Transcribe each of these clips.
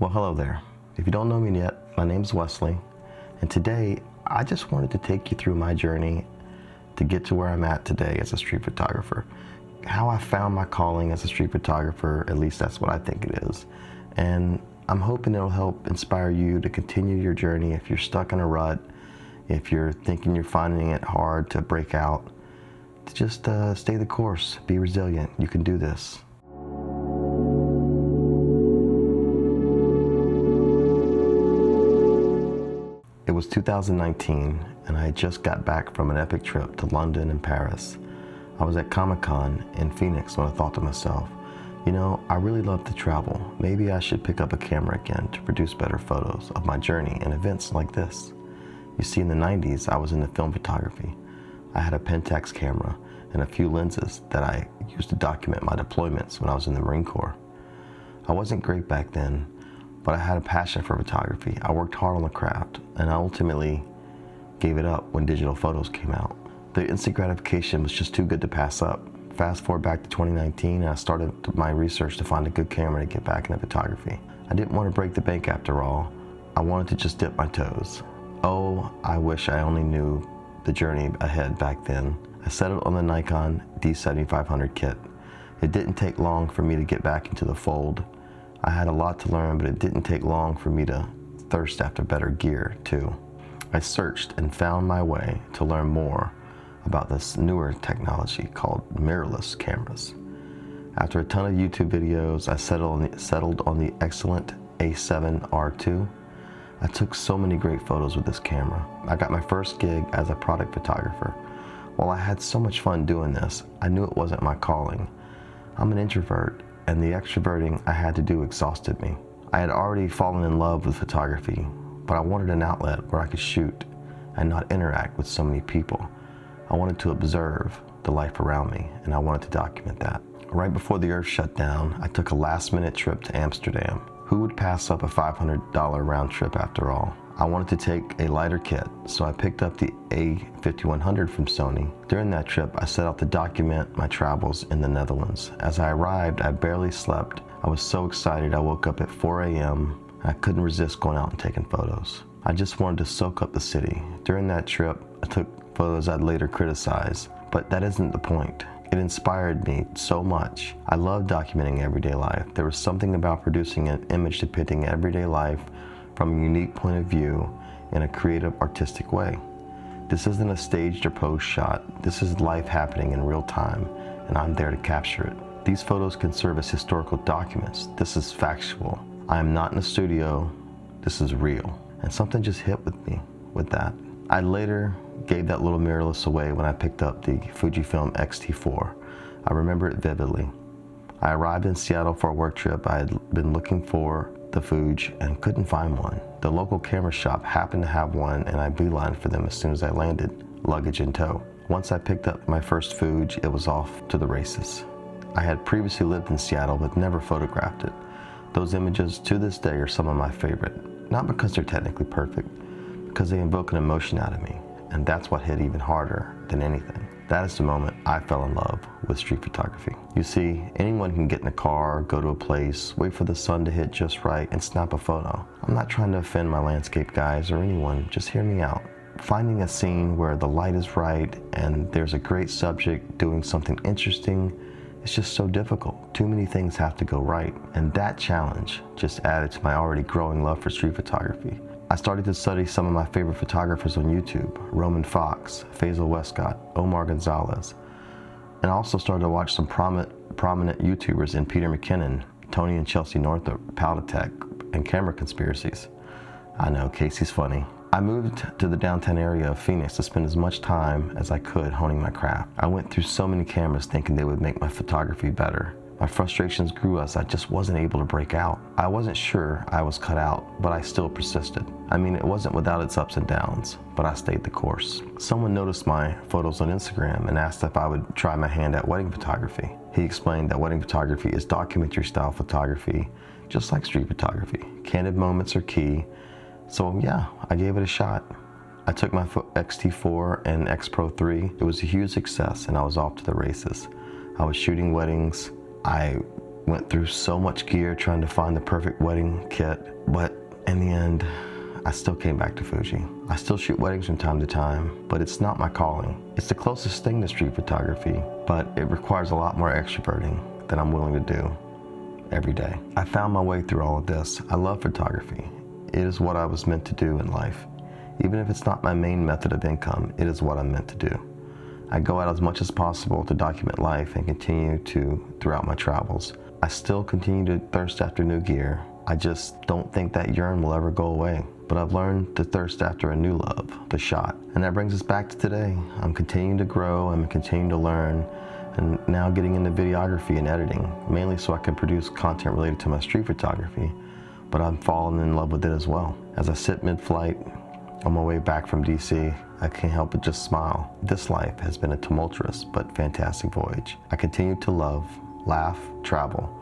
Well, hello there. If you don't know me yet, my name's Wesley, and today I just wanted to take you through my journey to get to where I'm at today as a street photographer. How I found my calling as a street photographer, at least that's what I think it is. And I'm hoping it'll help inspire you to continue your journey if you're stuck in a rut, if you're thinking you're finding it hard to break out, to just stay the course, be resilient. You can do this. It was 2019, and I had just got back from an epic trip to London and Paris. I was at Comic-Con in Phoenix when I thought to myself, you know, I really love to travel. Maybe I should pick up a camera again to produce better photos of my journey and events like this. You see, in the 90s, I was into film photography. I had a Pentax camera and a few lenses that I used to document my deployments when I was in the Marine Corps. I wasn't great back then, but I had a passion for photography. I worked hard on the craft, and I ultimately gave it up when digital photos came out. The instant gratification was just too good to pass up. Fast forward back to 2019, and I started my research to find a good camera to get back into photography. I didn't want to break the bank after all. I wanted to just dip my toes. Oh, I wish I only knew the journey ahead back then. I settled on the Nikon D7500 kit. It didn't take long for me to get back into the fold. I had a lot to learn, but it didn't take long for me to thirst after better gear, too. I searched and found my way to learn more about this newer technology called mirrorless cameras. After a ton of YouTube videos, I settled on the excellent A7R2. I took so many great photos with this camera. I got my first gig as a product photographer. While I had so much fun doing this, I knew it wasn't my calling. I'm an introvert, and the extroverting I had to do exhausted me. I had already fallen in love with photography, but I wanted an outlet where I could shoot and not interact with so many people. I wanted to observe the life around me, and I wanted to document that. Right before the earth shut down, I took a last-minute trip to Amsterdam. Who would pass up a $500 round trip after all? I wanted to take a lighter kit, so I picked up the A5100 from Sony. During that trip, I set out to document my travels in the Netherlands. As I arrived, I barely slept. I was so excited I woke up at 4 a.m. and I couldn't resist going out and taking photos. I just wanted to soak up the city. During that trip, I took photos I'd later criticize, but that isn't the point. It inspired me so much. I love documenting everyday life. There was something about producing an image depicting everyday life from a unique point of view in a creative, artistic way. This isn't a staged or posed shot. This is life happening in real time, and I'm there to capture it. These photos can serve as historical documents. This is factual. I am not in a studio. This is real. And something just hit with me with that. I later gave that little mirrorless away when I picked up the Fujifilm X-T4. I remember it vividly. I arrived in Seattle for a work trip. I had been looking for the Fuji and couldn't find one. The local camera shop happened to have one, and I beelined for them as soon as I landed, luggage in tow. Once I picked up my first Fuji, it was off to the races. I had previously lived in Seattle but never photographed it. Those images to this day are some of my favorite, not because they're technically perfect, because they invoke an emotion out of me, and that's what hit even harder than anything. That is the moment I fell in love with street photography. You see, anyone can get in a car, go to a place, wait for the sun to hit just right, and snap a photo. I'm not trying to offend my landscape guys or anyone, just hear me out. Finding a scene where the light is right and there's a great subject doing something interesting is just so difficult. Too many things have to go right, and that challenge just added to my already growing love for street photography. I started to study some of my favorite photographers on YouTube, Roman Fox, Faisal Westcott, Omar Gonzalez, and I also started to watch some prominent YouTubers in Peter McKinnon, Tony and Chelsea Northup, Powdertech, and Camera Conspiracies. I know, Casey's funny. I moved to the downtown area of Phoenix to spend as much time as I could honing my craft. I went through so many cameras thinking they would make my photography better. My frustrations grew as I just wasn't able to break out. I wasn't sure I was cut out, but I still persisted. I mean, it wasn't without its ups and downs, but I stayed the course. Someone noticed my photos on Instagram and asked if I would try my hand at wedding photography. He explained that wedding photography is documentary style photography, just like street photography. Candid moments are key, so yeah, I gave it a shot. I took my X-T4 and X Pro 3. It was a huge success and I was off to the races. I was shooting weddings. I went through so much gear trying to find the perfect wedding kit, but in the end, I still came back to Fuji. I still shoot weddings from time to time, but it's not my calling. It's the closest thing to street photography, but it requires a lot more extroverting than I'm willing to do every day. I found my way through all of this. I love photography. It is what I was meant to do in life. Even if it's not my main method of income, it is what I'm meant to do. I go out as much as possible to document life and continue to throughout my travels. I still continue to thirst after new gear. I just don't think that yearn will ever go away. But I've learned to thirst after a new love, the shot. And that brings us back to today. I'm continuing to grow, I'm continuing to learn, and now getting into videography and editing, mainly so I can produce content related to my street photography, but I'm falling in love with it as well. As I sit mid-flight on my way back from DC, I can't help but just smile. This life has been a tumultuous but fantastic voyage. I continue to love, laugh, travel,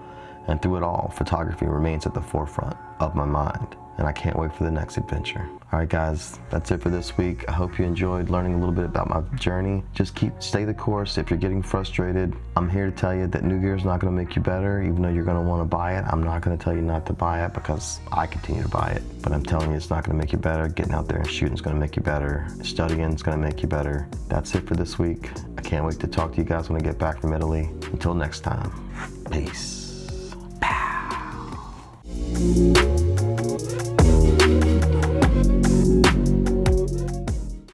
and through it all, photography remains at the forefront of my mind, and I can't wait for the next adventure. All right, guys, that's it for this week. I hope you enjoyed learning a little bit about my journey. Just stay the course. If you're getting frustrated, I'm here to tell you that new gear is not going to make you better, even though you're going to want to buy it. I'm not going to tell you not to buy it because I continue to buy it, but I'm telling you it's not going to make you better. Getting out there and shooting is going to make you better. Studying is going to make you better. That's it for this week. I can't wait to talk to you guys when I get back from Italy. Until next time, peace. Pow.